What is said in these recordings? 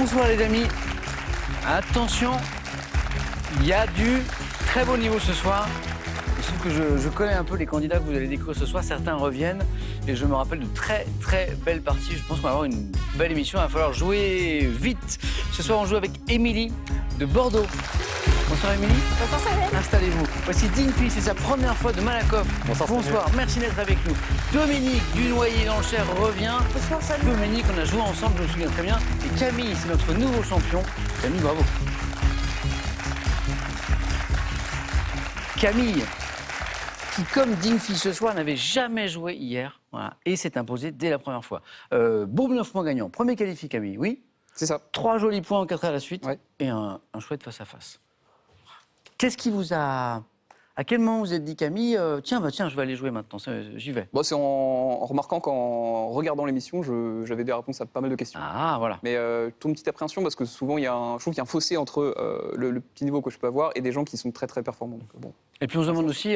Bonsoir les amis. Attention, il y a du très beau niveau ce soir. Il se trouve que je connais un peu les candidats que vous allez découvrir ce soir. Certains reviennent et je me rappelle de très belles parties. Je pense qu'on va avoir une belle émission. Il va falloir jouer vite. Ce soir, on joue avec Émilie de Bordeaux. Bonsoir Émilie. Bonsoir Samuel. Installez-vous. Voici Dinfy, c'est sa première fois de Malakoff. Bonsoir, merci d'être avec nous. Dominique Dunoyer dans le Cher revient. Bonsoir Samuel. Dominique, on a joué ensemble, je me souviens très bien. Et Camille, c'est notre nouveau champion. Camille, bravo. Camille, qui comme Dinfy ce soir n'avait jamais joué hier, voilà, et s'est imposée dès la première fois. Bourgneuf-Point gagnant, premier qualifié Camille, oui. C'est ça. 3 jolis points en 4 à la suite, Ouais. et un chouette face-à-face. Qu'est-ce qui vous a... À quel moment vous êtes dit, Camille, tiens, je vais aller jouer maintenant, j'y vais. Bon, c'est en remarquant qu'en regardant l'émission, j'avais des réponses à pas mal de questions. Ah, voilà. Mais une petite appréhension parce que souvent, je trouve qu'il y a un fossé entre le petit niveau que je peux avoir et des gens qui sont très performants. Donc, bon. Et puis on se demande aussi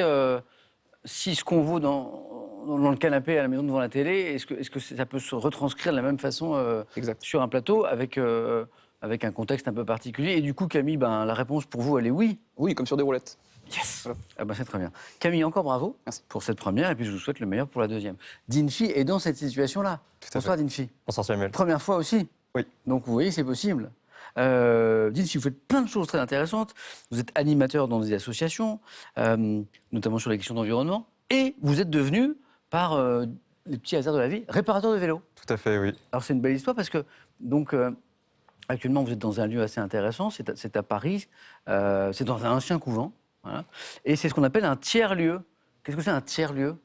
si ce qu'on vaut dans le canapé à la maison devant la télé, est-ce que ça peut se retranscrire de la même façon Exact. sur un plateau avec un contexte un peu particulier. Et du coup, Camille, la réponse pour vous, elle est oui. Oui, comme sur des roulettes. Yes. Voilà. Ah c'est très bien. Camille, encore bravo Merci. pour cette première, et puis je vous souhaite le meilleur pour la deuxième. Dinfy est dans cette situation-là. Bonsoir Dinfy. Bonsoir Samuel. Première fois aussi. Oui. Donc vous voyez, c'est possible. Dinfy, vous faites plein de choses très intéressantes. Vous êtes animateur dans des associations, notamment sur les questions d'environnement, et vous êtes devenu, par les petits hasards de la vie, réparateur de vélos. Tout à fait, oui. Alors c'est une belle histoire parce que, donc, actuellement, vous êtes dans un lieu assez intéressant, c'est à Paris, c'est dans un ancien couvent, voilà, et c'est ce qu'on appelle un tiers-lieu. Qu'est-ce que c'est un tiers-lieu ?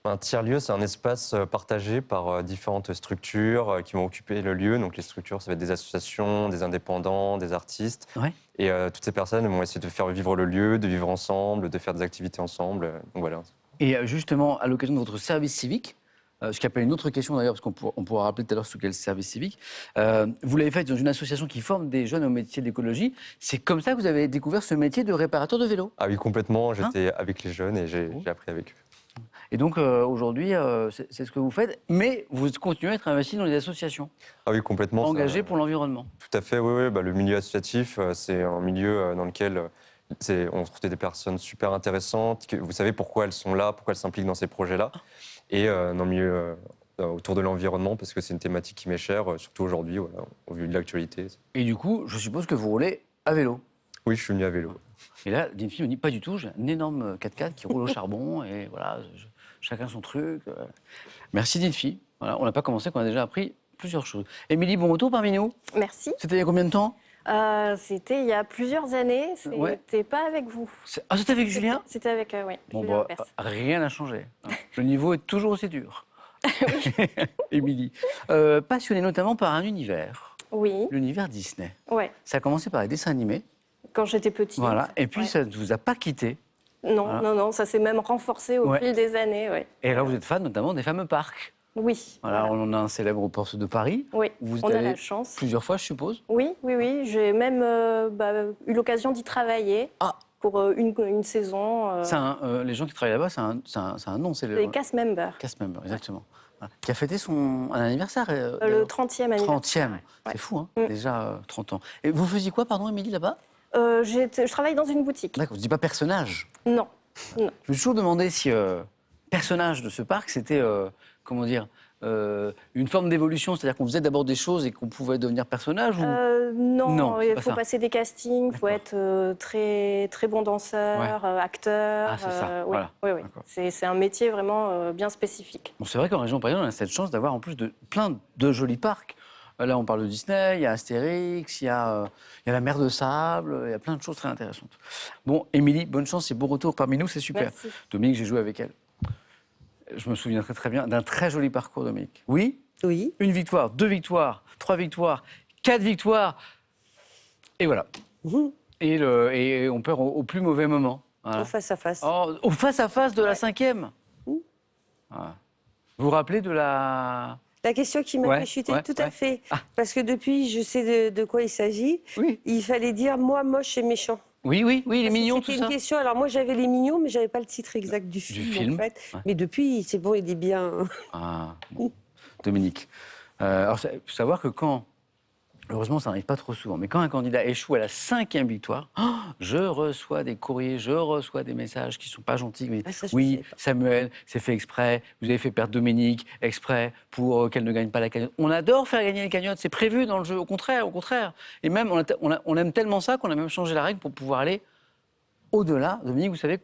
Un tiers-lieu, c'est un espace partagé par différentes structures qui vont occuper le lieu. Donc les structures, ça va être des associations, des indépendants, des artistes. Ouais. Et toutes ces personnes vont essayer de faire vivre le lieu, de vivre ensemble, de faire des activités ensemble. Donc voilà. Et justement, à l'occasion de votre service civique, ce qui appelle une autre question d'ailleurs, parce qu'on pourra rappeler tout à l'heure sous quel service civique, vous l'avez fait dans une association qui forme des jeunes au métier d'écologie. C'est comme ça que vous avez découvert ce métier de réparateur de vélos. Ah oui, complètement. J'étais avec les jeunes et j'ai appris avec eux. Et donc aujourd'hui, c'est ce que vous faites, mais vous continuez à être investi dans les associations, Ah oui, complètement. engagées pour l'environnement. Tout à fait, oui. Le milieu associatif, c'est un milieu dans lequel on trouve des personnes super intéressantes. Vous savez pourquoi elles sont là, pourquoi elles s'impliquent dans ces projets-là. Et dans le milieu autour de l'environnement, parce que c'est une thématique qui m'est chère, surtout aujourd'hui, voilà, au vu de l'actualité. Et du coup, je suppose que vous roulez à vélo. Oui, je suis venu à vélo. Et là, Dinfy me dit pas du tout, j'ai un énorme 4x4 qui roule au charbon, et voilà, chacun son truc. Merci Dinfy. Voilà, on n'a pas commencé, qu'on a déjà appris plusieurs choses. Émilie, bon retour parmi nous. Merci. C'était il y a combien de temps ? C'était il y a plusieurs années. Ouais. C'était pas avec vous. Ah, c'était avec Julien ? C'était avec, oui. Bon, Julien Lepers. rien n'a changé. Hein. Le niveau est toujours aussi dur. Émilie, passionnée notamment par un univers, Oui, l'univers Disney. ouais. Ça a commencé par les dessins animés, Quand j'étais petite. voilà, et puis Ouais. ça ne vous a pas quitté. Non, Voilà. non, ça s'est même renforcé au Ouais. fil des années, ouais. Et là, vous êtes fan notamment des fameux parcs. Oui. Voilà, on en a un célèbre au Port de Paris. Oui, Vous êtes on a allé la chance. plusieurs fois, je suppose. Oui. J'ai même eu l'occasion d'y travailler Ah. pour une saison. Les gens qui travaillent là-bas, c'est un nom célèbre. Les cast members. Cast member, exactement. Voilà. Qui a fêté un anniversaire. Le 30e anniversaire. 30e. Ouais. C'est fou, hein, Mm. déjà 30 ans. Et vous faisiez quoi, pardon, Émilie, là-bas ? Je travaille dans une boutique. D'accord, vous ne dites pas personnage. Non. Je me suis toujours demandé si personnage de ce parc, c'était, comment dire, une forme d'évolution, c'est-à-dire qu'on faisait d'abord des choses et qu'on pouvait devenir personnage ou... Non, Non, c'est il pas faut ça. passer des castings, il faut D'accord. être très bon danseur, acteur. Ah, c'est ça, oui, voilà. oui. D'accord. C'est un métier vraiment bien spécifique. Bon, c'est vrai qu'en région parisienne, on a cette chance d'avoir en plus de plein de jolis parcs. Là, on parle de Disney, il y a Astérix, il y a la mer de sable, il y a plein de choses très intéressantes. Bon, Émilie, bonne chance et bon retour parmi nous, c'est super. Merci. Dominique, j'ai joué avec elle. Je me souviens très bien d'un très joli parcours, Dominique. Oui ? Oui. 1 victoire, 2 victoires, 3 victoires, 4 victoires. Et voilà. Mmh. Et on perd au plus mauvais moment. Voilà. Au face à face. Oh, au face-à-face de la 5e. Mmh. Voilà. Vous vous rappelez de la... La question qui m'a Ouais, fait chuter, ouais, tout ouais. à fait. Ah. Parce que depuis, je sais de quoi il s'agit. Oui, Il fallait dire moi moche et méchant. oui, il est mignon tout C'était ça. une question. Alors moi j'avais les mignons, mais j'avais pas le titre exact du film. En fait. Ouais. Mais depuis, c'est bon, il est bien. Ah, bon. Dominique. Alors, il faut savoir que quand Heureusement, ça n'arrive pas trop souvent. Mais quand un candidat échoue à la 5e victoire, je reçois des courriers, je reçois des messages qui ne sont pas gentils. Mais Ah, ça, je oui, sais pas. Samuel, c'est fait exprès. Vous avez fait perdre Dominique exprès pour qu'elle ne gagne pas la cagnotte. On adore faire gagner les cagnottes. C'est prévu dans le jeu. Au contraire, au contraire. Et même, on aime tellement ça qu'on a même changé la règle pour pouvoir aller au-delà. Dominique, vous savez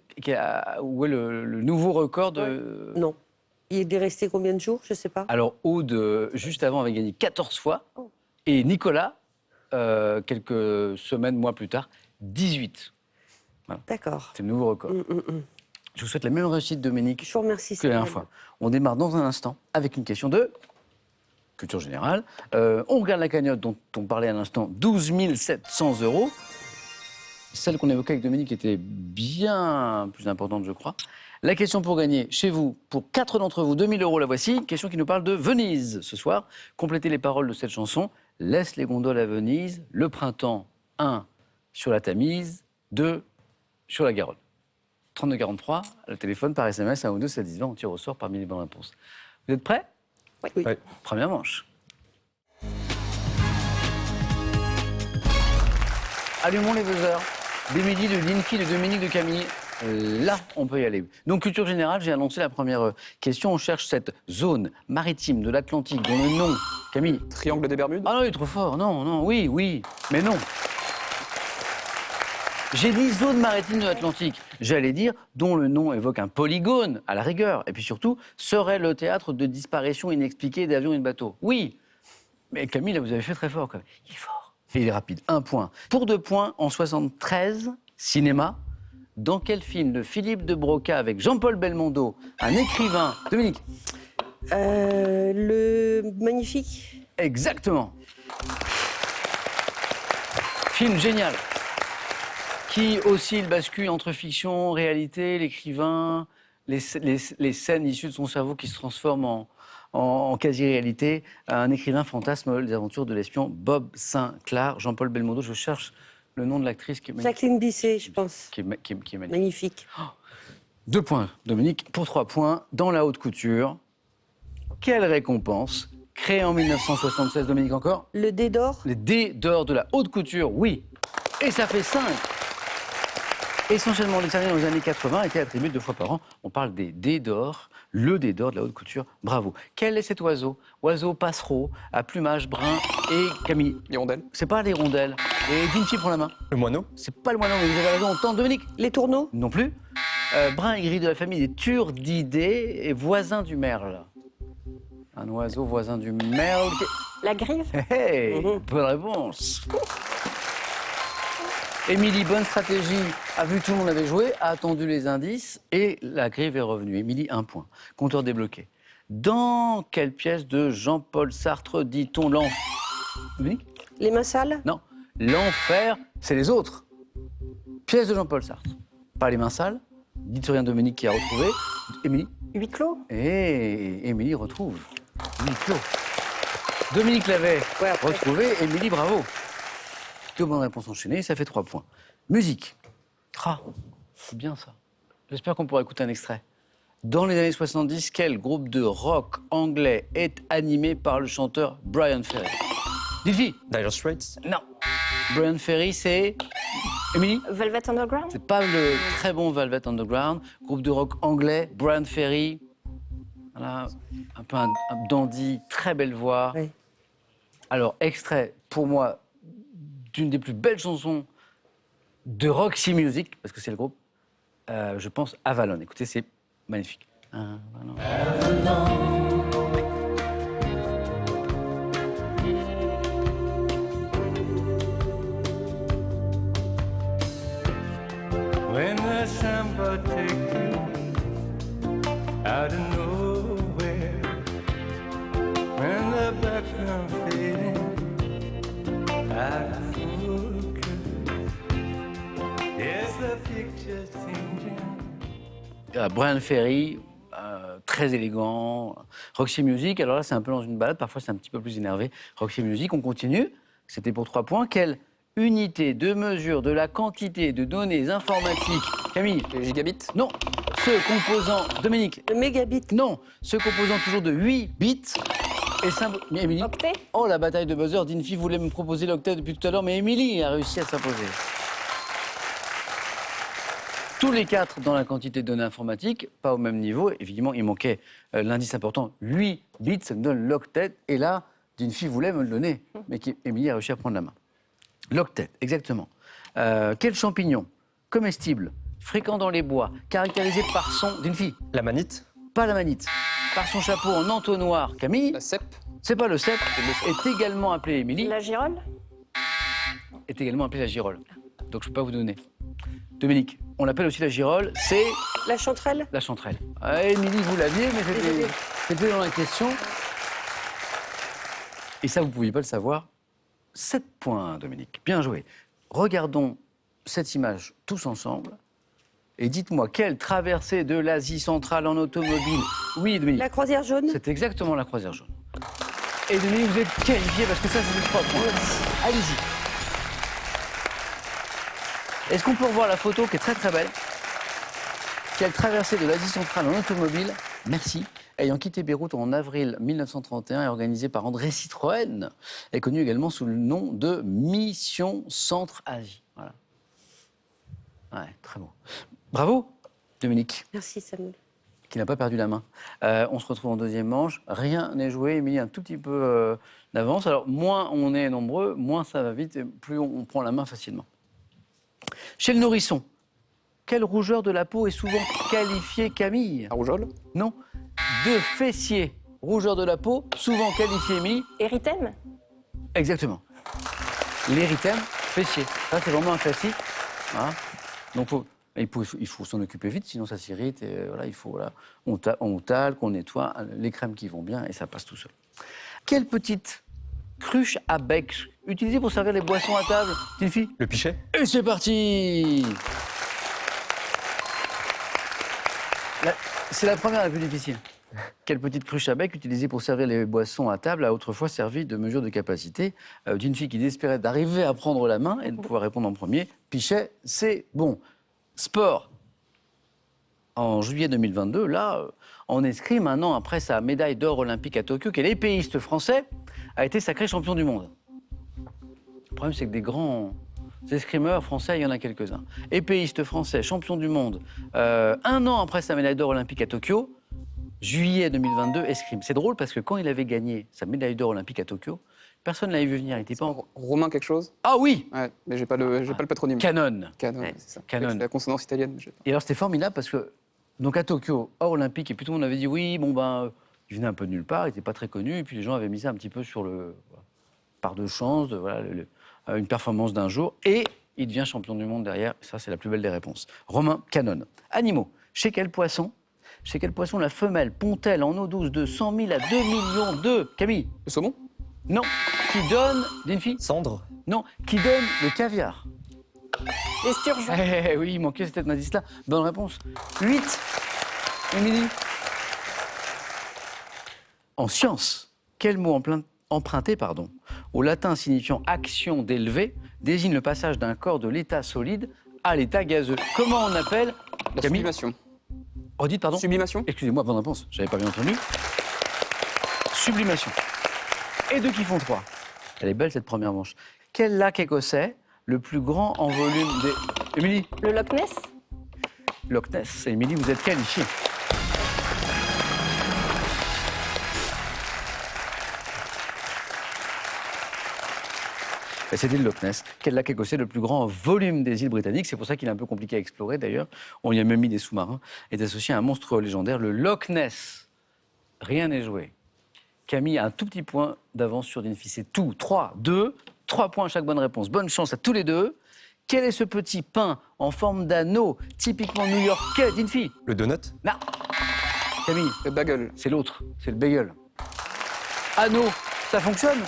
où est le nouveau record de... Non. Il est resté combien de jours? Je ne sais pas. Alors, Aude, juste avant, avait gagné 14 fois. Oh. Et Nicolas, quelques semaines, mois plus tard, 18. D'accord. C'est le nouveau record. Je vous souhaite la même réussite, Dominique, Je vous remercie. que la dernière fois. On démarre dans un instant avec une question de culture générale. On regarde la cagnotte dont on parlait à l'instant, 12 700 €. Celle qu'on évoquait avec Dominique était bien plus importante, je crois. La question pour gagner chez vous, pour 4 d'entre vous, 2 000 €, la voici. Question qui nous parle de Venise ce soir. Complétez les paroles de cette chanson. Laisse les gondoles à Venise, le printemps, 1 sur la Tamise, 2 sur la Garonne. 3243, le téléphone par SMS à 1 ou 2 7 10 20, on tire au sort parmi les bonnes réponses. Vous êtes prêts? Oui. Oui. Première manche. Allumons les buzzers. D'Émilie, de Linky, de Dominique, de Camille. Là, on peut y aller. Donc, culture générale, j'ai annoncé la première question. On cherche cette zone maritime de l'Atlantique dont le nom... Camille. Triangle des Bermudes. Ah non, il est trop fort. Non, non, oui, oui, mais non. J'ai dit zone maritime de l'Atlantique. J'allais dire dont le nom évoque un polygone, à la rigueur. Et puis surtout, serait le théâtre de disparitions inexpliquées d'avions et de bateaux. Oui. Mais Camille, là, vous avez fait très fort quand même. Il est fort. Et il est rapide. 1 point. Pour 2 points, en 73, cinéma. Dans quel film de Philippe de Broca avec Jean-Paul Belmondo, un écrivain... Dominique. Le Magnifique. Exactement. Film génial. Qui oscille, bascule entre fiction, réalité, l'écrivain, les scènes issues de son cerveau qui se transforment en quasi-réalité. Un écrivain fantasme les aventures de l'espion Bob Sinclair. Jean-Paul Belmondo, je cherche le nom de l'actrice qui est magnifique. Jacqueline Bisset, je pense. Qui est magnifique. Magnifique. 2 points, Dominique. Pour 3 points, dans la haute couture, quelle récompense créée en 1976, Dominique encore? Le dé d'or. Les dés d'or de la haute couture, oui. Et ça fait 5. Essentiellement décerné dans les années 80, était attribué 2 fois par an. On parle des dés d'or, le dé d'or de la haute couture. Bravo. Quel est cet oiseau? Oiseau passereau, à plumage brun et Camille. Hirondelle. C'est pas l'hirondelle. Et Vinci prend la main. Le moineau? C'est pas le moineau, mais vous avez raison. On tente, Dominique. Les tourneaux. Non plus. Brun et gris de la famille des turdidés et voisin du merle. Un oiseau voisin du merle. La grive. Hey, bonne réponse. Émilie, bonne stratégie, a vu tout le monde avait joué, a attendu les indices et la grive est revenue. Émilie, 1 point. Compteur débloqué. Dans quelle pièce de Jean-Paul Sartre dit-on l'enfer? Dominique? Les mains sales. Non. L'enfer, c'est les autres. Pièce de Jean-Paul Sartre. Pas les mains sales. Dites rien, Dominique qui a retrouvé. Émilie? Huis clos. Et Émilie retrouve. Huis clos. Dominique l'avait retrouvé. Émilie, bravo. 2 bonnes réponses enchaînées, ça fait 3 points. Musique. Ah, c'est bien ça. J'espère qu'on pourra écouter un extrait. Dans les années 70, quel groupe de rock anglais est animé par le chanteur Brian Ferry? Dites-lui. Dire Straits? Non. Brian Ferry, c'est... Émilie? Velvet Underground. C'est pas le très bon Velvet Underground. Groupe de rock anglais, Brian Ferry. Voilà, un peu un dandy, très belle voix. Oui. Alors, extrait, pour moi, d'une des plus belles chansons de Roxy Music, parce que c'est le groupe, je pense Avalon. Écoutez, c'est magnifique. Avalon. When the samba take you out of nowhere, when the background fading out of focus, yes, the picture's changing. Brian Ferry, très élégant. Roxy Music, alors là, c'est un peu dans une balade, parfois c'est un petit peu plus énervé. Roxy Music, on continue. C'était pour 3 points. Quelle unité de mesure de la quantité de données informatiques? Camille? Les gigabits. Non. Ce composant... Dominique? Le mégabit. Non. Ce composant toujours de 8 bits Et mais Émilie. Octet. Oh, la bataille de buzzer. Dinfi voulait me proposer l'octet depuis tout à l'heure, mais Émilie a réussi à s'imposer. Tous les 4 dans la quantité de données informatiques, pas au même niveau. Évidemment, il manquait l'indice important, 8 bits, ça me donne l'octet. Et là, Dinfi voulait me le donner, mais Émilie a réussi à prendre la main. L'octet, exactement. Quel champignon comestible, fréquent dans les bois, caractérisé par son... Dinfi. La manite. Pas la manite. Par son chapeau en entonnoir, Camille. La cèpe. C'est pas le cèpe, est également appelé Émilie. La girole. Est également appelé la girole. Donc je peux pas vous donner. Dominique, on l'appelle aussi la girole, c'est La chanterelle. la chanterelle. Émilie, vous l'aviez, mais c'était dans la question. Et ça, vous ne pouviez pas le savoir. 7 points, Dominique. Bien joué. Regardons cette image tous ensemble. Et dites-moi, quelle traversée de l'Asie centrale en automobile? Oui, Dominique. La croisière jaune. C'est exactement la croisière jaune. Et Dominique, vous êtes qualifié parce que ça, c'est 3 points. Allez-y. Est-ce qu'on peut revoir la photo qui est très très belle? Quelle traversée de l'Asie centrale en automobile, merci, ayant quitté Beyrouth en avril 1931 et organisée par André Citroën, est connue également sous le nom de Mission Centre-Asie. Voilà. Ouais, très beau. Bravo, Dominique, Merci Samuel. qui n'a pas perdu la main. On se retrouve en deuxième manche. Rien n'est joué. Émilie a un tout petit peu d'avance. Alors, moins on est nombreux, moins ça va vite et plus on prend la main facilement. Chez le nourrisson, quelle rougeur de la peau est souvent qualifiée, Camille? La rougeole. Non. De fessier. Rougeur de la peau, souvent qualifiée, Émilie? Érythème. Exactement. L'érythème, fessier. Ça, c'est vraiment un classique. Hein. Donc, il faut s'en occuper vite, sinon ça s'irrite. Et voilà, il faut, voilà, on talque, on nettoie, les crèmes qui vont bien, et ça passe tout seul. Quelle petite cruche à bec utilisée pour servir les boissons à table, petite fille? Le pichet. Et c'est parti! C'est la première la plus difficile. Quelle petite cruche à bec utilisée pour servir les boissons à table a autrefois servi de mesure de capacité d'une fille qui désespérait d'arriver à prendre la main et de pouvoir répondre en premier. Pichet, c'est bon. Sport. En juillet 2022, là, en escrime, un an après sa médaille d'or olympique à Tokyo, quel épéiste français a été sacré champion du monde? Le problème, c'est que des grands escrimeurs français, il y en a quelques-uns. Épéiste français, champion du monde, un an après sa médaille d'or olympique à Tokyo, juillet 2022, escrime. C'est drôle parce que quand il avait gagné sa médaille d'or olympique à Tokyo, personne ne l'avait vu venir. Il était pas en... Romain quelque chose. Ah oui, Ouais, mais j'ai pas le patronyme. Canon. Canon, Ouais. c'est ça. Canon. C'est la consonance italienne. Mais j'ai pas. Et alors c'était formidable parce que, donc à Tokyo, hors olympique, et puis tout le monde avait dit oui, bon ben, il venait un peu de nulle part, il n'était pas très connu, et puis les gens avaient mis ça un petit peu sur le... par de chance, de, voilà, une performance d'un jour, et il devient champion du monde derrière. Ça, c'est la plus belle des réponses. Romain Canon. Animaux. Chez quel poisson la femelle pond-elle en eau douce de 100 000 à 2 millions d'œufs? Camille? Le saumon. Non. Qui donne, Dinfi? Cendre. Non. Qui donne le caviar? L'esturgeon. Eh oui, il manquait cet indice-là. Bonne réponse. 8. Émilie? En science, quel mot emprunté au latin signifiant action d'élever désigne le passage d'un corps de l'état solide à l'état gazeux? Comment on appelle? La Camille? sublimation. Redites, pardon? Sublimation. Excusez-moi, bonne réponse. J'avais pas bien entendu. Sublimation. Et 2 qui font 3. Elle est belle, cette première manche. Quel lac écossais, le plus grand en volume des... Émilie? Le Loch Ness. Loch Ness. Émilie, vous êtes qualifiée. Et c'était le Loch Ness. Quel lac écossais le plus grand en volume des îles britanniques? C'est pour ça qu'il est un peu compliqué à explorer, d'ailleurs. On y a même mis des sous-marins. Est associé à un monstre légendaire, le Loch Ness. Rien n'est joué. Camille a un tout petit point d'avance sur Dinfi. C'est tout. 3, 2, 3 points à chaque bonne réponse. Bonne chance à tous les deux. Quel est ce petit pain en forme d'anneau, typiquement new-yorkais, Dinfi? Le donut. Non. Camille, Le bagel. c'est l'autre. C'est le bagel. Anneau, ça fonctionne,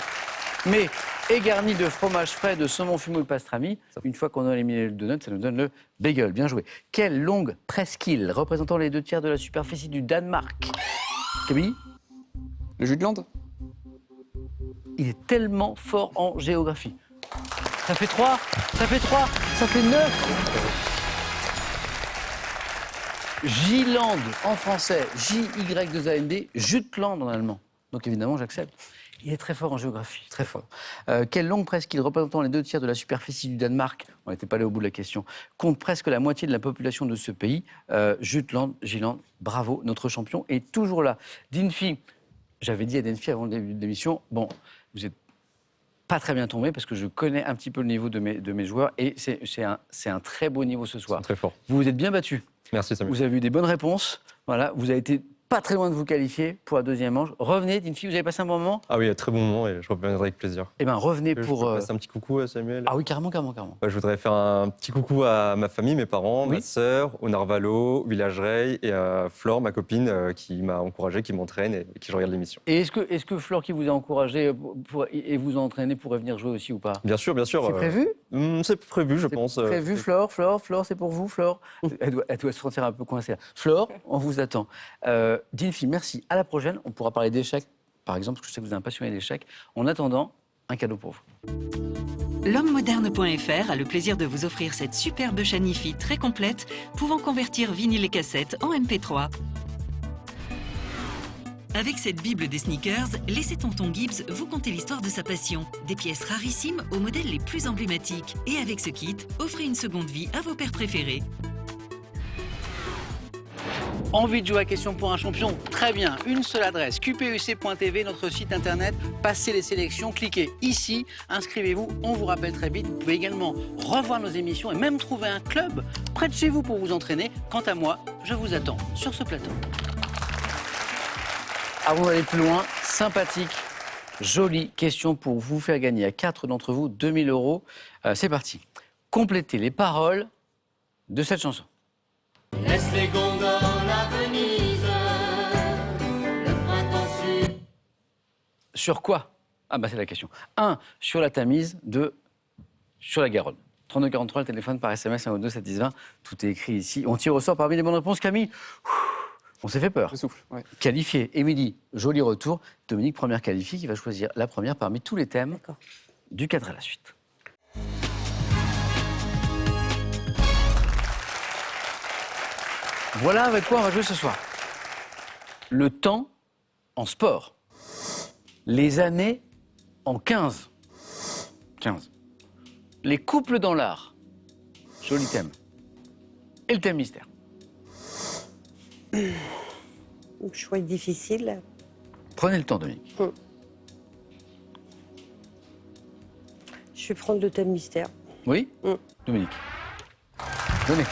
mais est garni de fromage frais, de saumon fumé ou de pastrami. Une fois qu'on a éliminé le donut, ça nous donne le bagel. Bien joué. Quelle longue presqu'île représentant les 2 tiers de la superficie du Danemark? Camille? Le jus de lande. Il est tellement fort en géographie. Ça fait 3, ça fait 3, ça fait 9. Jylland en français, J-Y-2-A-N-D, Jutland en allemand. donc évidemment j'accepte. Il est très fort en géographie, très fort. Quelle longue presqu'île représentant les 2 tiers de la superficie du Danemark, on n'était pas allé au bout de la question, compte presque la moitié de la population de ce pays? Jutland, Giland, bravo, notre champion est toujours là. Dinfi, j'avais dit à Dinfi avant le début de l'émission, bon, vous êtes pas très bien tombé parce que je connais un petit peu le niveau de mes joueurs et c'est un très beau niveau ce soir. Très fort. Vous vous êtes bien battu. Merci Samuel. Vous avez eu des bonnes réponses. Voilà, vous avez été pas très loin de vous qualifier pour la deuxième manche. Revenez, Dinfi, vous avez passé un bon moment? Ah oui, très bon moment et je reviendrai avec plaisir. Eh bien, revenez Je pour... peux passer un petit coucou à Samuel. Ah oui, carrément. Je voudrais faire un petit coucou à ma famille, mes parents, Oui. ma sœur, au Narvalo, Village Rey, et à Flore, ma copine, qui m'a encouragé, qui m'entraîne et qui je regarde l'émission. Et est-ce que Flore, qui vous a encouragé et vous a entraîné, pourrait venir jouer aussi ou pas? Bien sûr. C'est prévu? C'est prévu, je C'est pense. prévu, Flore, c'est pour vous, Flore. Elle doit se sentir un peu coincée. Flore, on vous attend. Dinfi, merci. À la prochaine, on pourra parler d'échecs, par exemple, parce que je sais que vous êtes un passionné d'échecs. En attendant, un cadeau pour vous. L'homme-moderne.fr a le plaisir de vous offrir cette superbe Shanifi très complète, pouvant convertir vinyle et cassettes en MP3. Avec cette Bible des sneakers, laissez tonton Gibbs vous conter l'histoire de sa passion. Des pièces rarissimes aux modèles les plus emblématiques. Et avec ce kit, offrez une seconde vie à vos paires préférés. Envie de jouer à Question pour un champion? Très bien, une seule adresse, qpec.tv, notre site internet, passez les sélections, cliquez ici, inscrivez-vous, on vous rappelle très vite. Vous pouvez également revoir nos émissions et même trouver un club près de chez vous pour vous entraîner. Quant à moi, je vous attends sur ce plateau. Avant d'aller plus loin, sympathique, jolie question pour vous faire gagner à 4 d'entre vous 2000 €. C'est parti. Complétez les paroles de cette chanson. Laisse les gondoles à Venise, le printemps sud. Sur quoi? Ah bah c'est la question. 1. Sur la Tamise. 2. Sur la Garonne. 3243, le téléphone par SMS 1 ou 2 7 10 20. Tout est écrit ici. On tire au sort parmi les bonnes réponses. Camille, on s'est fait peur. Je souffle, ouais. Qualifié. Émilie, joli retour. Dominique, première qualifiée, qui va choisir la première parmi tous les thèmes D'accord. du 4 à la suite. Voilà avec quoi on va jouer ce soir. Le temps en sport. Les années en 15. 15. Les couples dans l'art. Joli thème. Et le thème mystère. Le choix est difficile. Prenez le temps, Dominique. Je vais prendre le thème mystère. Oui Dominique. Donnez.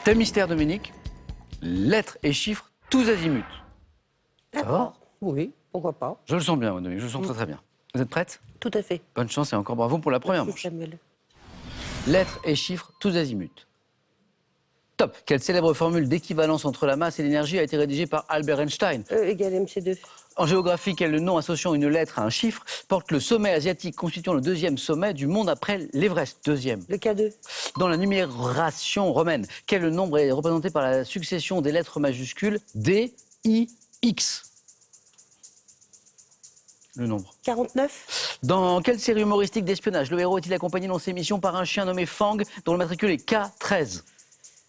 Thème mystère, Dominique. Lettres et chiffres tous azimuts. Ça va? D'accord. Oui, pourquoi pas. Je le sens bien, Dominique. Je le sens très très bien. Vous êtes prête? Tout à fait. Bonne chance et encore bravo pour la première Merci, manche. Samuel. Lettres et chiffres tous azimuts. Top. Quelle célèbre formule d'équivalence entre la masse et l'énergie a été rédigée par Albert Einstein? E égale MC2. En géographie, quel nom associant une lettre à un chiffre porte le sommet asiatique constituant le 2e sommet du monde après l'Everest? 2e. Le K2. Dans la numération romaine, quel nombre est représenté par la succession des lettres majuscules D, I, X? Le nombre. 49. Dans quelle série humoristique d'espionnage le héros est-il accompagné dans ses missions par un chien nommé Fang dont le matricule est K13?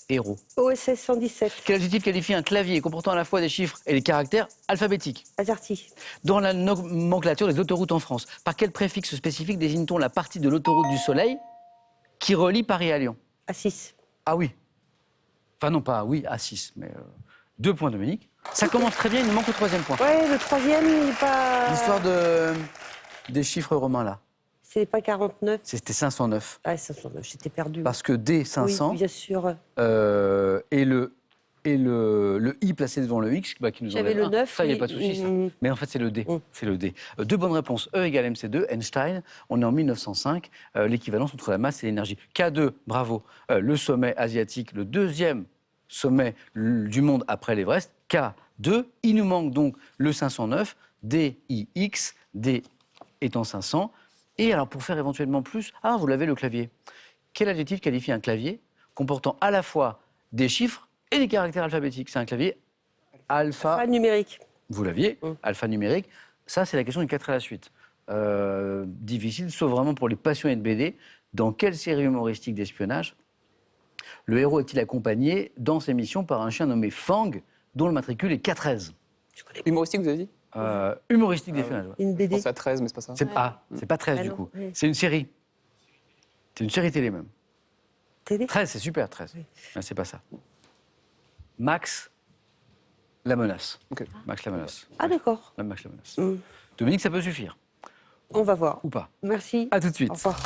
Héros. OSS 117. Quel adjectif qualifie un clavier comportant à la fois des chiffres et des caractères alphabétiques? Azerty. Dans la nomenclature des autoroutes en France, par quel préfixe spécifique désigne-t-on la partie de l'autoroute du Soleil qui relie Paris à Lyon? A6. Ah oui. Enfin non, pas oui, A6, mais 2 points, Dominique. Ça commence très bien, il nous manque le 3e point. Ouais, le 3e, il n'est pas... L'histoire des chiffres romains, là. C'est pas 49. C'était 509. Ah, 509, j'étais perdu. Parce que D, 500, Oui, bien sûr. et le I placé devant le X, qui nous J'avais enlève le un. 9. Ça, il n'y a pas de souci, ça. Mais en fait, c'est le D. C'est le D. 2 bonnes réponses. E égale MC2, Einstein. On est en 1905. L'équivalence entre la masse et l'énergie. K2, bravo. Le sommet asiatique, le 2e sommet du monde après l'Everest. K2. Il nous manque donc le 509. D, I, X. D étant 500. Et alors, pour faire éventuellement plus, ah, vous l'avez, le clavier. Quel adjectif qualifie un clavier comportant à la fois des chiffres et des caractères alphabétiques? C'est un clavier alpha. Pas numérique. Vous l'aviez, alphanumérique. Ça, c'est la question du 4 à la suite. Difficile, sauf vraiment pour les passionnés de BD. Dans quelle série humoristique d'espionnage Le héros est-il accompagné dans ses missions par un chien nommé Fang, dont le matricule est K13? Humoristique, vous avez dit? Humoristique des Fénage. Une Je BD. pensais à 13, mais c'est pas ça. C'est pas 13 Ah du non, coup. oui. C'est une série. C'est une série télé même. Télé. 13, c'est super, 13. Oui. Mais c'est pas ça. Max la menace. Ok. Max la menace. Ah d'accord. Max la menace. Mm. Dominique, ça peut suffire. On va voir. Ou pas. Merci. À tout de suite. Au revoir.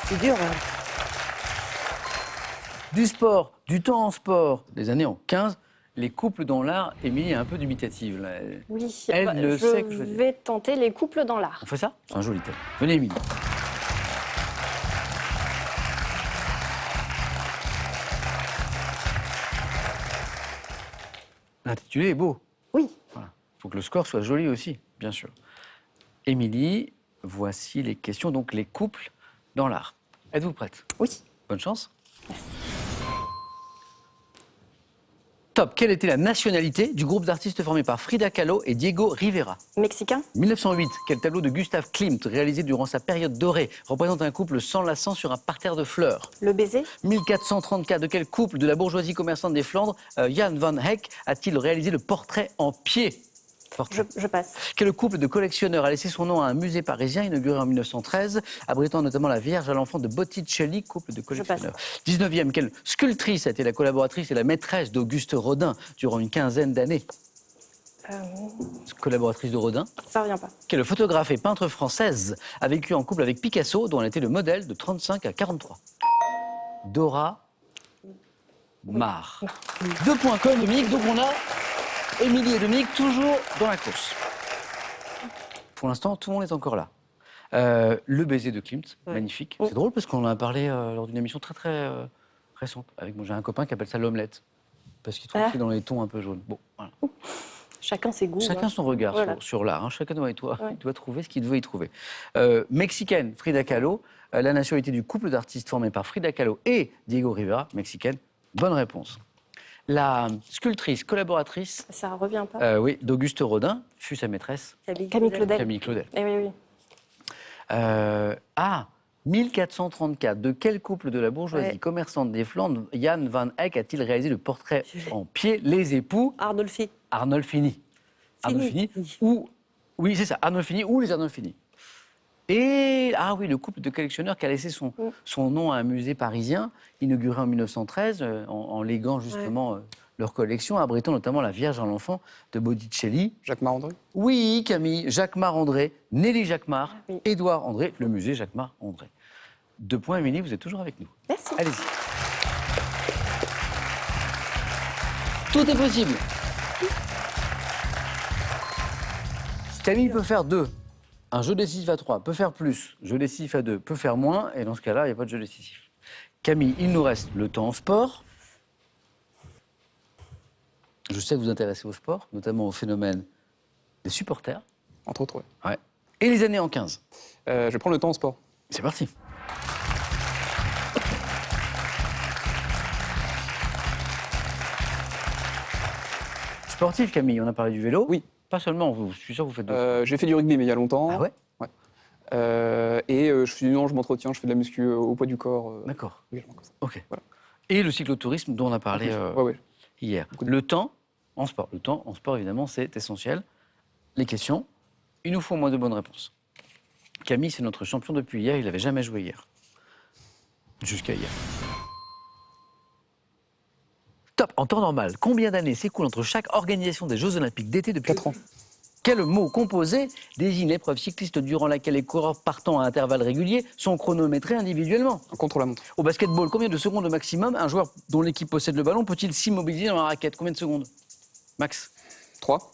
C'est dur. Hein. Du sport, du temps en sport, des années en 15, les couples dans l'art, Émilie est un peu dubitative. Là. Oui, Elle le sait que je je veux dire. vais tenter les couples dans l'art. On fait ça? C'est un joli thème. Venez, Émilie. L'intitulé est beau. Oui. Voilà. Il faut que le score soit joli aussi, bien sûr. Émilie, voici les questions, donc les couples dans l'art. Êtes-vous prête? Oui. Bonne chance. Top. Quelle était la nationalité du groupe d'artistes formé par Frida Kahlo et Diego Rivera? Mexicain? 1908. Quel tableau de Gustav Klimt, réalisé durant sa période dorée, représente un couple s'enlaçant sur un parterre de fleurs? Le baiser? 1434. De quel couple de la bourgeoisie commerçante des Flandres Jan van Eyck a-t-il réalisé le portrait en pied? Je passe. Quel couple de collectionneurs a laissé son nom à un musée parisien inauguré en 1913, abritant notamment la Vierge à l'enfant de Botticelli, couple de collectionneurs? 19e, quelle sculptrice a été la collaboratrice et la maîtresse d'Auguste Rodin durant une quinzaine d'années? Collaboratrice de Rodin. Ça revient pas. Quelle photographe et peintre française a vécu en couple avec Picasso, dont elle était le modèle de 35 à 43? Dora Maar. 2 points comme Dominique, donc on a Émilie et Dominique toujours dans la course. Pour l'instant, tout le monde est encore là. Le baiser de Klimt, Ouais. magnifique. C'est drôle parce qu'on en a parlé lors d'une émission très récente. Avec moi, j'ai un copain qui appelle ça l'omelette. Parce qu'il trouve que c'est dans les tons un peu jaunes. Bon, voilà. Chacun ses goûts. Chacun hein. son regard Voilà. sur l'art. Hein. Chacun doit, il Ouais. doit trouver ce qu'il veut y trouver. Mexicaine, Frida Kahlo. La nationalité du couple d'artistes formé par Frida Kahlo et Diego Rivera, mexicaine. Bonne réponse. La sculptrice, collaboratrice Ça revient pas. oui, d'Auguste Rodin fut sa maîtresse, Camille Claudel. Camille Claudel. Eh oui, oui. 1434. De quel couple de la bourgeoisie Ouais. commerçante des Flandres Jan van Eyck a-t-il réalisé le portrait en pied? Les époux Arnolfi. Arnolfini. Arnolfini ou... Oui, c'est ça, Arnolfini ou les Arnolfini. Et, oui, le couple de collectionneurs qui a laissé son nom à un musée parisien, inauguré en 1913, en léguant justement leur collection, abritant notamment la Vierge à l'enfant de Botticelli. Jacques Marandré? Oui, Camille, Jacquemart André, Nelly Jacquemart, Oui. Édouard André, le musée Jacquemart André. 2 points, Émilie, vous êtes toujours avec nous. Merci. Allez-y. Tout est possible. Camille peut faire 2. Un jeu décisif à 3 peut faire plus. Jeu décisif à 2 peut faire moins. Et dans ce cas-là, il n'y a pas de jeu décisif. Camille, il nous reste le temps en sport. Je sais que vous vous intéressez au sport, notamment au phénomène des supporters. Entre autres, ouais. Ouais. Et les années en 15. Je vais prendre le temps en sport. C'est parti. Sportif, Camille, on a parlé du vélo. Oui. Pas seulement, je suis sûr que vous faites d'autres. J'ai fait du rugby, mais il y a longtemps. Ah ouais? Je m'entretiens, je fais de la muscu au poids du corps. D'accord. régulièrement comme ça. Ok. Voilà. Et le cyclotourisme dont on a parlé Ouais. hier. Le temps en sport. Le temps en sport, évidemment, c'est essentiel. Les questions, il nous faut au moins de bonnes réponses. Camille, c'est notre champion depuis hier. Il n'avait jamais joué hier. Jusqu'à hier. Top. En temps normal, combien d'années s'écoulent entre chaque organisation des Jeux Olympiques d'été depuis 4 ans. Quel mot composé désigne l'épreuve cycliste durant laquelle les coureurs partant à intervalles réguliers sont chronométrés individuellement? Un contre-la-montre. Au basketball, combien de secondes au maximum un joueur dont l'équipe possède le ballon peut-il s'immobiliser dans la raquette? Combien de secondes? Max. 3.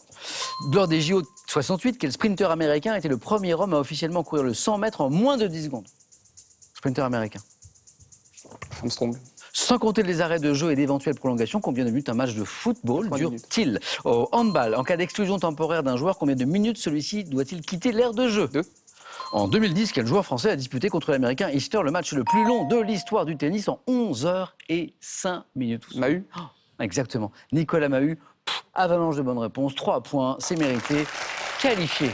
Lors des JO 68, quel sprinter américain était le premier homme à officiellement courir le 100 mètres en moins de 10 secondes? Sprinter américain. Armstrong. Sans compter les arrêts de jeu et d'éventuelles prolongations, combien de minutes un match de football 3 dure-t-il? Au handball, en cas d'exclusion temporaire d'un joueur, combien de minutes celui-ci doit-il quitter l'aire de jeu? 2. En 2010, quel joueur français a disputé contre l'américain Easter le match le plus long de l'histoire du tennis en 11 heures et 5 minutes? Mahut. Exactement. Nicolas Mahut, avalanche de bonnes réponses, 3 points, c'est mérité, qualifié.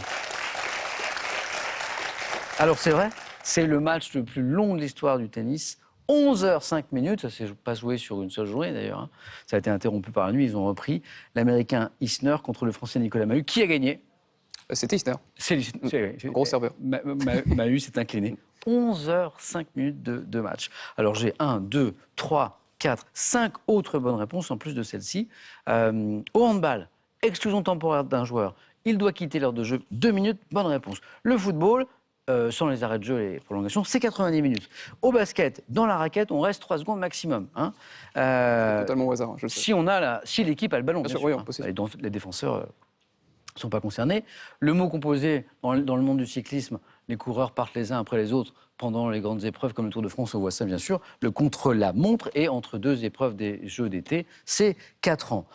Alors c'est vrai, C'est le match le plus long de l'histoire du tennis. 11h05. Ça s'est pas joué sur une seule journée d'ailleurs. Hein. Ça a été interrompu par la nuit, ils ont repris. L'Américain Isner contre le Français Nicolas Mahut. Qui a gagné? C'était Isner. C'est Gros serveur. Mahut s'est incliné. 11h05 de match. Alors j'ai 1, 2, 3, 4, 5 autres bonnes réponses en plus de celle-ci. Au handball, exclusion temporaire d'un joueur. Il doit quitter l'heure de jeu. 2 minutes, bonne réponse. Le football, sans les arrêts de jeu et les prolongations, c'est 90 minutes. Au basket, dans la raquette, on reste 3 secondes maximum. Hein. Totalement au hasard, je le sais. Si l'équipe a le ballon, bien sûr, oui, hein. Les défenseurs ne sont pas concernés. Le mot composé, dans le monde du cyclisme, les coureurs partent les uns après les autres pendant les grandes épreuves, comme le Tour de France, on voit ça bien sûr. Le contre-la-montre, et entre 2 épreuves des Jeux d'été, c'est 4 ans.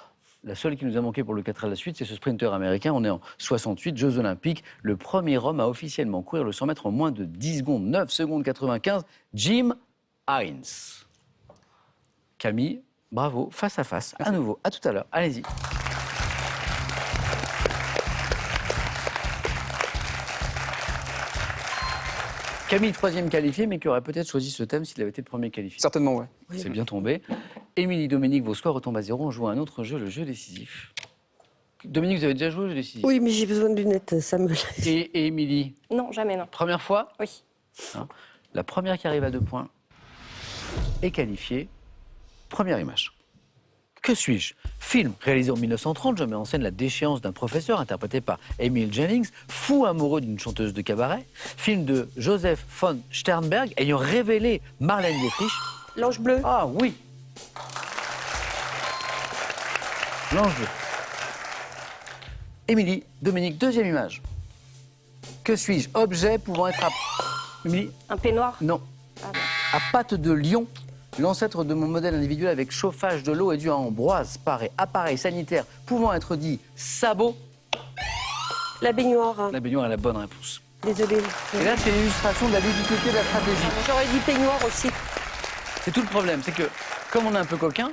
La seule qui nous a manqué pour le 4 à la suite, c'est ce sprinter américain. On est en 68, Jeux Olympiques. Le premier homme à officiellement courir le 100 mètres en moins de 10 secondes, 9 secondes 95, Jim Hines. Camille, bravo, face à face, à nouveau. À tout à l'heure, allez-y. Camille, 3e qualifié, mais qui aurait peut-être choisi ce thème s'il avait été le premier qualifié. Certainement, ouais. C'est bien tombé. Émilie, Dominique, vos scores retombent à 0. On joue à un autre jeu, le jeu décisif. Dominique, vous avez déjà joué au jeu décisif? Oui, mais j'ai besoin de lunettes, ça me... Et Émilie? Non, jamais, non. Première fois? Oui. Hein, la première qui arrive à 2 points est qualifiée. Première image. Que suis-je? Film réalisé en 1930, je mets en scène la déchéance d'un professeur interprété par Emil Jennings, fou amoureux d'une chanteuse de cabaret. Film de Joseph von Sternberg ayant révélé Marlène Dietrich. L'ange bleu. Ah oui. L'ange bleu. Émilie, Dominique, 2e image. Que suis-je? Objet pouvant être à... Émilie? Un peignoir? Non. Ah, non. À pattes de lion. L'ancêtre de mon modèle individuel avec chauffage de l'eau est dû à Ambroise Paré. Appareil sanitaire pouvant être dit sabot. La baignoire. La baignoire est la bonne réponse. Désolée. Et là, c'est l'illustration de la difficulté de la stratégie. J'aurais dit peignoir aussi. C'est tout le problème, c'est que, comme on est un peu coquin,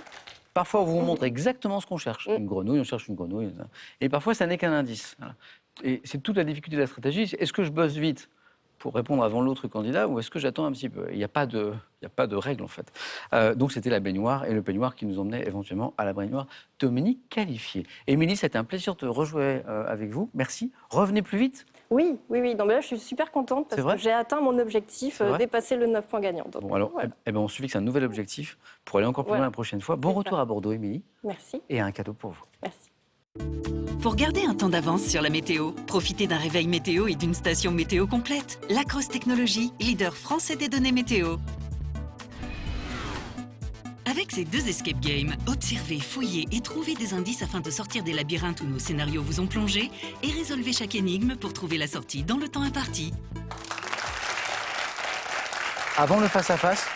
parfois on vous montre exactement ce qu'on cherche. Une grenouille, on cherche une grenouille. Et parfois, ça n'est qu'un indice. Voilà. Et c'est toute la difficulté de la stratégie. Est-ce que je bosse vite pour répondre avant l'autre candidat, ou est-ce que j'attends un petit peu? Il n'y a pas de règle, en fait. Donc, c'était la baignoire, et le peignoir qui nous emmenait éventuellement à la baignoire. Dominique qualifiée. Émilie, c'était un plaisir de rejouer avec vous. Merci. Revenez plus vite. Oui. Non, mais là, je suis super contente parce que j'ai atteint mon objectif, dépasser le 9 points gagnant. Donc, bon, alors, voilà. on se fixe un nouvel objectif pour aller encore plus loin la prochaine fois. Bon retour à Bordeaux, Émilie. Merci. Et un cadeau pour vous. Merci. Pour garder un temps d'avance sur la météo, profitez d'un réveil météo et d'une station météo complète. Lacrosse Technologies, leader français des données météo. Avec ces 2 escape games, observez, fouillez et trouvez des indices afin de sortir des labyrinthes où nos scénarios vous ont plongé et résolvez chaque énigme pour trouver la sortie dans le temps imparti. Avant le face-à-face,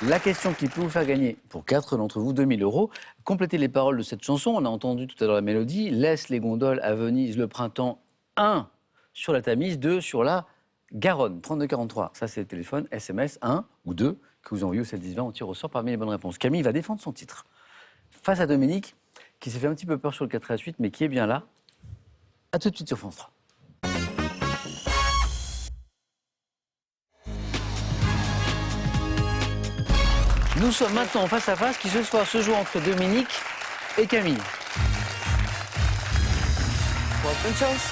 la question qui peut vous faire gagner, pour 4 d'entre vous, 2 000 €, complétez les paroles de cette chanson. On a entendu tout à l'heure la mélodie. Laisse les gondoles à Venise le printemps. 1 sur la Tamise, 2 sur la Garonne. 3243. Ça, c'est le téléphone. SMS 1 ou 2 que vous envoyez au 7 10 20. On tire au sort parmi les bonnes réponses. Camille va défendre son titre face à Dominique, qui s'est fait un petit peu peur sur le 4 à la suite, mais qui est bien là. A tout de suite sur France 3. Nous sommes maintenant en face à face qui ce soir se joue entre Dominique et Camille. Bonne chance.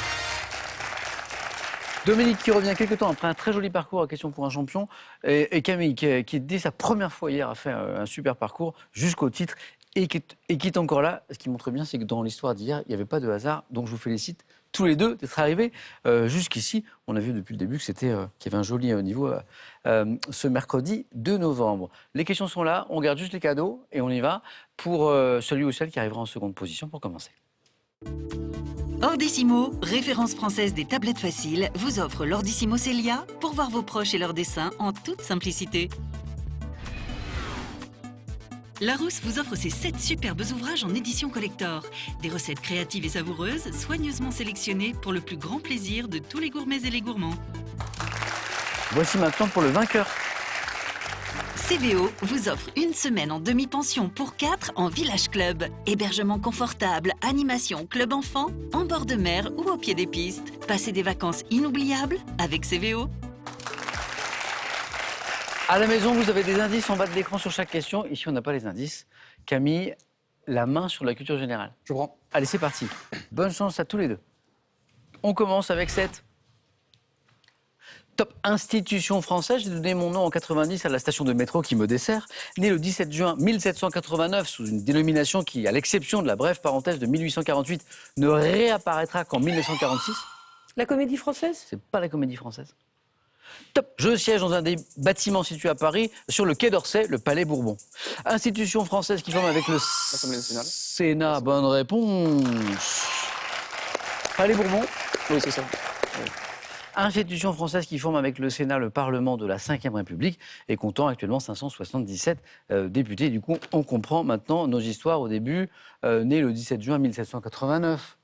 Dominique qui revient quelques temps après un très joli parcours à Question pour un champion. Et Camille qui, dès sa première fois hier, a fait un super parcours jusqu'au titre et qui est encore là. Ce qui montre bien, c'est que dans l'histoire d'hier, il n'y avait pas de hasard. Donc je vous félicite tous les deux d'être arrivés jusqu'ici. On a vu depuis le début que qu'il y avait un joli niveau ce mercredi 2 novembre. Les questions sont là, on garde juste les cadeaux et on y va pour celui ou celle qui arrivera en seconde position pour commencer. Ordissimo, référence française des tablettes faciles, vous offre l'Ordissimo Celia pour voir vos proches et leurs dessins en toute simplicité. Larousse vous offre ses 7 superbes ouvrages en édition collector. Des recettes créatives et savoureuses, soigneusement sélectionnées pour le plus grand plaisir de tous les gourmets et les gourmands. Voici maintenant pour le vainqueur. CVO vous offre une semaine en demi-pension pour 4 en Village Club. Hébergement confortable, animation club enfant, en bord de mer ou au pied des pistes. Passez des vacances inoubliables avec CVO. À la maison, vous avez des indices en bas de l'écran sur chaque question. Ici, on n'a pas les indices. Camille, la main sur la culture générale. Je prends. Allez, c'est parti. Bonne chance à tous les deux. On commence avec cette top institution française. J'ai donné mon nom en 90 à la station de métro qui me dessert. Né le 17 juin 1789 sous une dénomination qui, à l'exception de la brève parenthèse de 1848, ne réapparaîtra qu'en 1946. La Comédie Française? C'est pas la Comédie Française. Top. Je siège dans un des bâtiments situés à Paris, sur le quai d'Orsay, le Palais Bourbon. Institution française qui forme avec le L'Assemblée nationale. Sénat. Bonne réponse. Palais Bourbon. Oui, c'est ça. Institution française qui forme avec le Sénat le Parlement de la Ve République et comptant actuellement 577 députés. Du coup, on comprend maintenant nos histoires au début. Né le 17 juin 1789,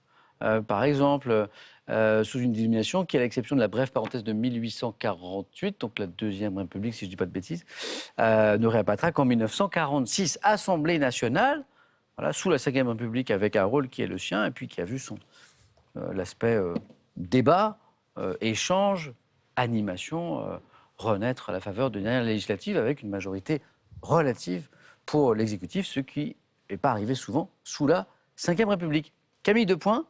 par exemple, sous une dénomination qui, à l'exception de la brève parenthèse de 1848, donc la Deuxième République, si je ne dis pas de bêtises, ne réapparaîtra qu'en 1946. Assemblée nationale, voilà, sous la Ve République, avec un rôle qui est le sien et puis qui a vu l'aspect débat, échange, animation, renaître à la faveur d'une dernière législative avec une majorité relative pour l'exécutif, ce qui n'est pas arrivé souvent sous la Ve République. Camille, 2 points.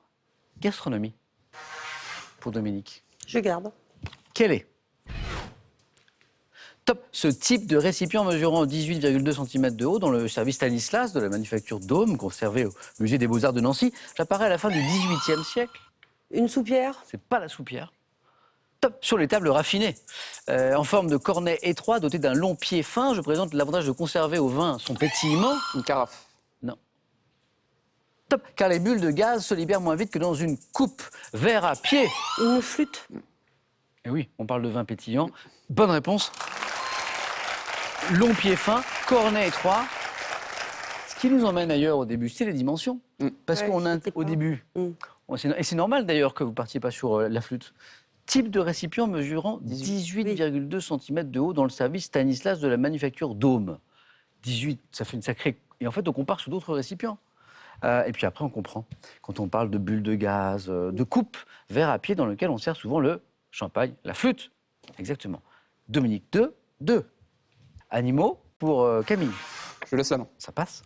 Gastronomie. Pour Dominique. Je garde. Quel est top ce type de récipient mesurant 18,2 cm de haut dans le service Stanislas de la manufacture Dôme, conservé au musée des Beaux-Arts de Nancy, j'apparais à la fin du XVIIIe siècle. Une soupière? C'est pas la soupière. Top sur les tables raffinées. En forme de cornet étroit, doté d'un long pied fin, je présente l'avantage de conserver au vin son pétillement. Une carafe. Non. Top, car les bulles de gaz se libèrent moins vite que dans une coupe. Verre à pied. Une flûte? Et oui, on parle de vin pétillant. Bonne réponse. Long pied fin, cornet étroit. Ce qui nous emmène ailleurs au début, c'est les dimensions. Parce Ouais, qu'on a c'était au pas. début, et c'est normal d'ailleurs que vous ne partiez pas sur la flûte. Type de récipient mesurant 18,2 cm de haut dans le service Stanislas de la manufacture Dôme. 18, ça fait une sacrée... Et en fait, on compare sur d'autres récipients. Et puis après, on comprend. Quand on parle de bulles de gaz, de coupe, verre à pied dans lequel on sert souvent le champagne, la flûte. Exactement. Dominique 2. Animaux pour Camille. Je laisse la main. Ça passe.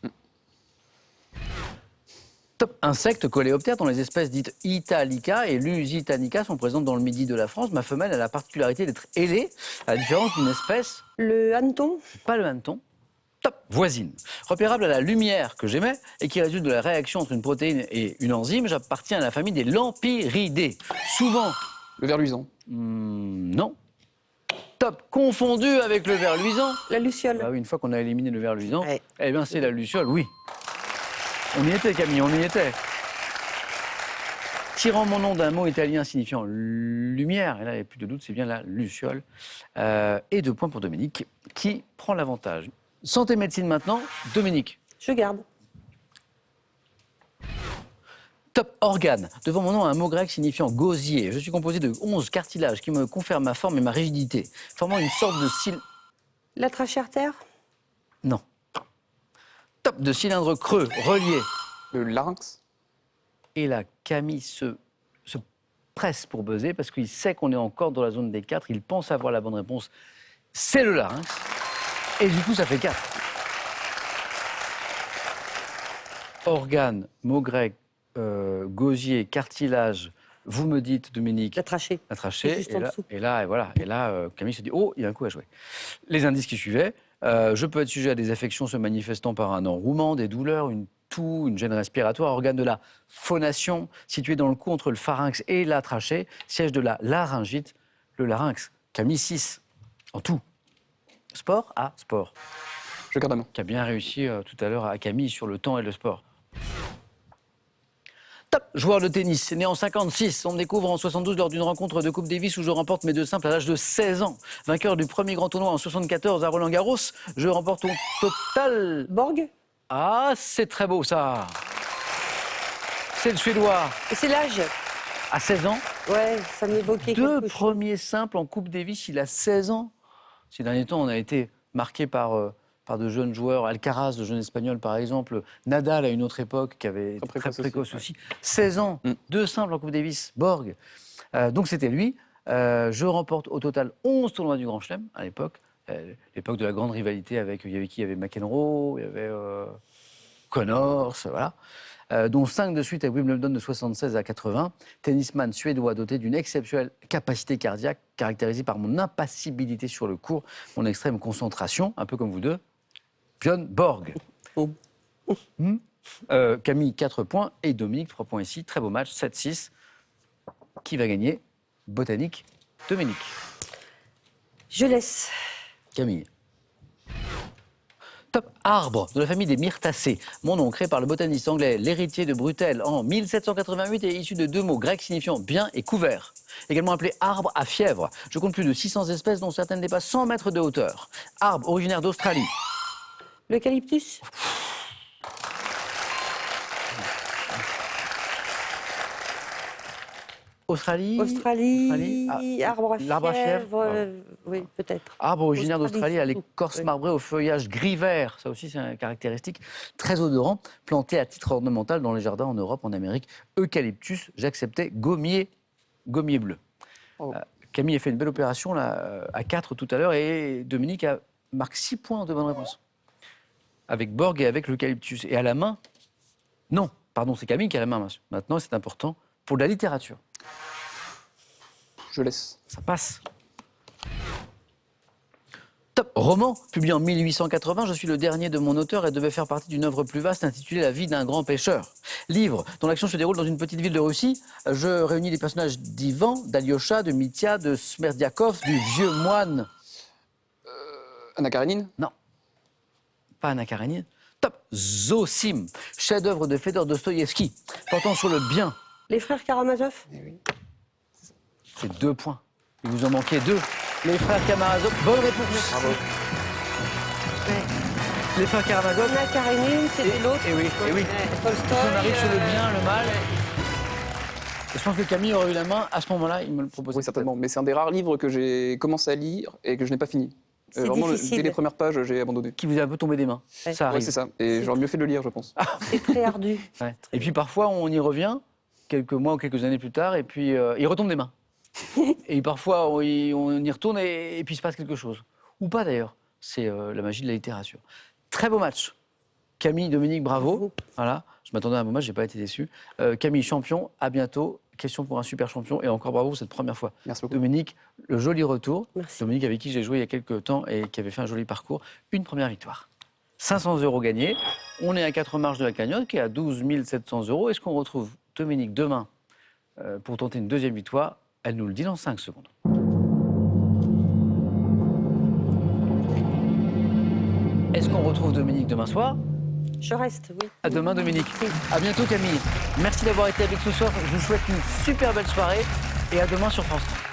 Top. Insectes coléoptères dont les espèces dites Italica et Lusitanica sont présentes dans le midi de la France. Ma femelle a la particularité d'être ailée, à la différence d'une espèce... Le hanneton? Pas le hanneton. Top. Voisine. Repérable à la lumière que j'émets et qui résulte de la réaction entre une protéine et une enzyme, j'appartiens à la famille des lampiridés. Souvent... Le ver luisant. Non. Top. Confondu avec le ver luisant. La luciole? Bah oui, une fois qu'on a éliminé le ver luisant, Ouais. eh bien c'est la luciole, oui. On y était, Camille, on y était. Tirant mon nom d'un mot italien signifiant lumière, et là il n'y a plus de doute, c'est bien la luciole. Et 2 points pour Dominique, qui prend l'avantage. Santé médecine maintenant, Dominique. Je garde. Top organe. Devant mon nom, un mot grec signifiant gosier. Je suis composé de 11 cartilages qui me confèrent ma forme et ma rigidité, formant une sorte de cylindre. La trachée artère? Non. Top de cylindre creux, relié. Le larynx. Et là, Camille se presse pour buzzer parce qu'il sait qu'on est encore dans la zone des 4. Il pense avoir la bonne réponse. C'est le larynx. Et du coup, ça fait 4. Organe, mot grec, gosier, cartilage. Vous me dites, Dominique. La trachée. La trachée. Juste en dessous. Et là, Camille se dit, oh, il y a un coup à jouer. Les indices qui suivaient. Je peux être sujet à des affections se manifestant par un enrouement, des douleurs, une toux, une gêne respiratoire, organe de la phonation, situé dans le cou entre le pharynx et la trachée, siège de la laryngite, le larynx. Camille 6, en tout. Sport? Ah, sport. Je garde la main. Qui a bien réussi tout à l'heure à Camille sur le temps et le sport. Top. Joueur de tennis, né en 56. On me découvre en 72 lors d'une rencontre de Coupe Davis où je remporte mes 2 simples à l'âge de 16 ans. Vainqueur du premier grand tournoi en 74 à Roland-Garros, je remporte au total... Borg? Ah, c'est très beau ça. C'est le Suédois. Et c'est l'âge? À 16 ans. Ouais, ça m'évoquait 2 quelque chose. premiers simples en Coupe Davis, il a 16 ans. Ces derniers temps, on a été marqué par de jeunes joueurs. Alcaraz, le jeune espagnol, par exemple. Nadal, à une autre époque, qui avait été très précoce aussi. 16 ans, 2 simples en Coupe Davis. Borg. Donc c'était lui. Je remporte au total 11 tournois du Grand Chelem, à l'époque, l'époque de la grande rivalité avec, il y avait qui? Il y avait McEnroe, il y avait Connors, voilà. Dont 5 de suite à Wimbledon de 76 à 80. Tennisman suédois doté d'une exceptionnelle capacité cardiaque, caractérisée par mon impassibilité sur le court, mon extrême concentration, un peu comme vous deux. Björn Borg. Oh. Camille, 4 points, et Dominique, 3 points ici. Très beau match, 7-6. Qui va gagner? Botanique, Dominique. Je laisse. Camille. Top. Arbre de la famille des myrtacées. Mon nom, créé par le botaniste anglais, l'héritier de Brutel en 1788, est issu de 2 mots grecs signifiant bien et couvert. Également appelé arbre à fièvre. Je compte plus de 600 espèces dont certaines dépassent 100 mètres de hauteur. Arbre originaire d'Australie. L'eucalyptus. Australie, arbre à l'arbre à fièvre. fièvre. Oui, peut-être. Arbre originaire Australie, d'Australie à surtout. l'écorce Oui. marbrée au feuillage gris-vert. Ça aussi, c'est une caractéristique. Très odorant, planté à titre ornemental dans les jardins en Europe, en Amérique. Eucalyptus, j'acceptais gommier bleu. Oh. Camille a fait une belle opération là, à 4 tout à l'heure et Dominique marque 6 points de bonne réponse. Avec Borg et avec l'eucalyptus. Et à la main, non, pardon, c'est Camille qui a la main. Maintenant, c'est important pour de la littérature. Je laisse. Ça passe. Top. Roman, publié en 1880, je suis le dernier de mon auteur et devais faire partie d'une œuvre plus vaste intitulée La vie d'un grand pêcheur. Livre dont l'action se déroule dans une petite ville de Russie. Je réunis les personnages d'Ivan, d'Alyosha, de Mitya, de Smerdiakov, du vieux moine. Anna Karenine? Non, pas Anna Karenine. Top. Zosim, chef-d'œuvre de Fëdor Dostoïevski, portant sur le bien. Les frères Karamazov. Eh oui. C'est 2 points. Il vous en manquait 2. Les frères Karamazov. Bonne réponse. Bravo. Les frères Karamazov. Anna Karenine, c'était l'autre. Et oui, et oui. Tolstoï. On arrive sur le bien, le mal. Je pense que Camille aurait eu la main à ce moment-là, il me le proposait. Oui, certainement. Mais c'est un des rares livres que j'ai commencé à lire et que je n'ai pas fini. C'est Vraiment, difficile. dès les premières pages, j'ai abandonné. Qui vous a un peu tombé des mains. Ouais. Ça Ouais, arrive. c'est ça. Et j'aurais mieux fait de le lire, je pense. C'est très ardu. Ouais. Et puis parfois, on y revient, quelques mois ou quelques années plus tard, et puis il retombe des mains. Et parfois, on y retourne et puis il se passe quelque chose. Ou pas d'ailleurs. C'est la magie de la littérature. Très beau match. Camille, Dominique, bravo. Voilà. Je m'attendais à un beau match, j'ai pas été déçu. Camille, champion, à bientôt. Question pour un super champion. Et encore bravo cette première fois. Merci beaucoup. Dominique, le joli retour. Merci. Dominique, avec qui j'ai joué il y a quelques temps et qui avait fait un joli parcours. Une première victoire. 500 € gagnés. On est à 4 marches de la cagnotte, qui est à 12 700 €. Est-ce qu'on retrouve Dominique demain pour tenter une deuxième victoire? Elle nous le dit dans 5 secondes. Est-ce qu'on retrouve Dominique demain soir? Je reste, oui. À demain, Dominique. À bientôt, Camille. Merci d'avoir été avec nous ce soir. Je vous souhaite une super belle soirée et à demain sur France 3.